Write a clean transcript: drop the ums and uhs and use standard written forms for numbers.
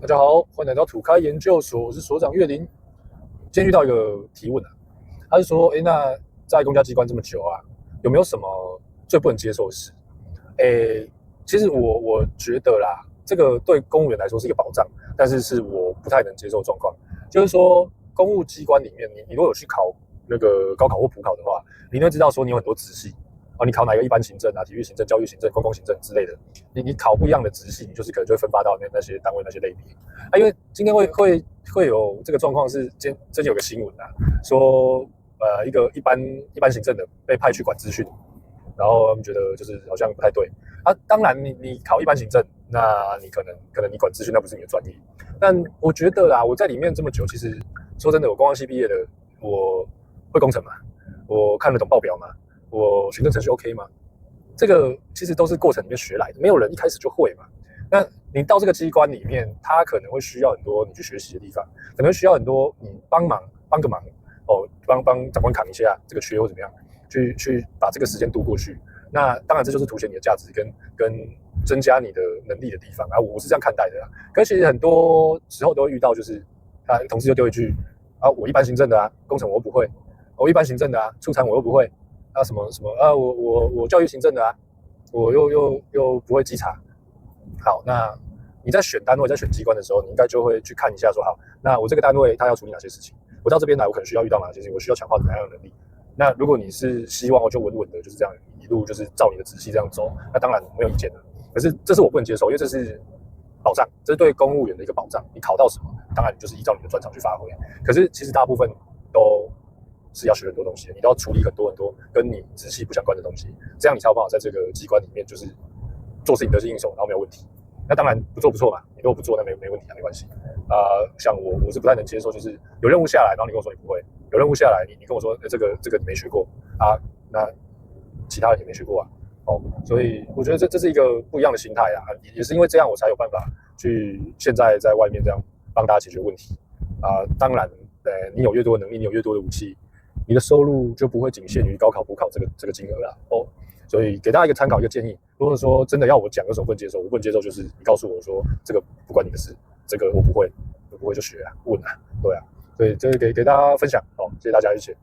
大家好，欢迎来到土开研究所，我是所长岳林。今天遇到一个提问啊，他是说，那在公家机关这么久啊，有没有什么最不能接受的事？其实我觉得啦，这个对公务员来说是一个保障，但是是我不太能接受的状况。就是说，公务机关里面，你如果有去考那个高考或普考的话，你会知道说你有很多职系。你考哪个一般行政啊、体育行政、教育行政、公共行政之类的，你考不一样的职系，你就是可能就会分发到那些单位那些类别啊。因为今天会有这个状况是，最近有个新闻啊，说一个一般行政的被派去管资讯，然后他们觉得就是好像不太对啊。当然你考一般行政，那你可能你管资讯那不是你的专业，但我觉得啦，我在里面这么久，其实说真的，我公安系毕业的，我会工程嘛，我看得懂报表嘛。我行政程序 OK 吗？这个其实都是过程里面学来的，没有人一开始就会嘛。那你到这个机关里面，他可能会需要很多你去学习的地方，可能需要很多你帮个忙哦，帮长官扛一下这个缺或怎么样，去把这个时间读过去。那当然这就是凸显你的价值跟增加你的能力的地方啊，我是这样看待的啦。可是其实很多时候都会遇到，就是同事就丢一句啊，我一般行政的啊，工程我又不会，我一般行政的啊，出餐我又不会。什么啊，我教育行政的啊，我又不会稽查。好，那你在选单位、在选机关的时候，你应该就会去看一下说，好，那我这个单位他要处理哪些事情，我到这边来，我可能需要遇到哪些事情，我需要强化怎样的能力。那如果你是希望我就稳稳的就是这样一路就是照你的直系这样走，那当然没有意见的。可是这是我不能接受，因为这是保障，这是对公务员的一个保障。你考到什么，当然你就是依照你的专长去发挥。可是其实大部分都是要学很多东西的，你都要处理很多跟你直系不相关的东西，这样你才有办法在这个机关里面就是做事情得心应手，然后没有问题。那当然不做不错嘛，你如果不做那没问题啊，没关系。像我是不太能接受，就是有任务下来，然后你跟我说你不会，有任务下来你跟我说这个你没学过啊，那其他人也没学过啊，所以我觉得这是一个不一样的心态啊，也是因为这样我才有办法去现在在外面这样帮大家解决问题啊。当然，你有越多的能力，你有越多的武器。你的收入就不会仅限于高考、补考这个金额啦。所以给大家一个参考，一个建议。如果说真的要我讲，有什么不能接受？我不能接受就是你告诉我说这个不关你的事，这个我不会就学啊，问啊，对啊。所以这个给大家分享，谢谢大家，谢谢。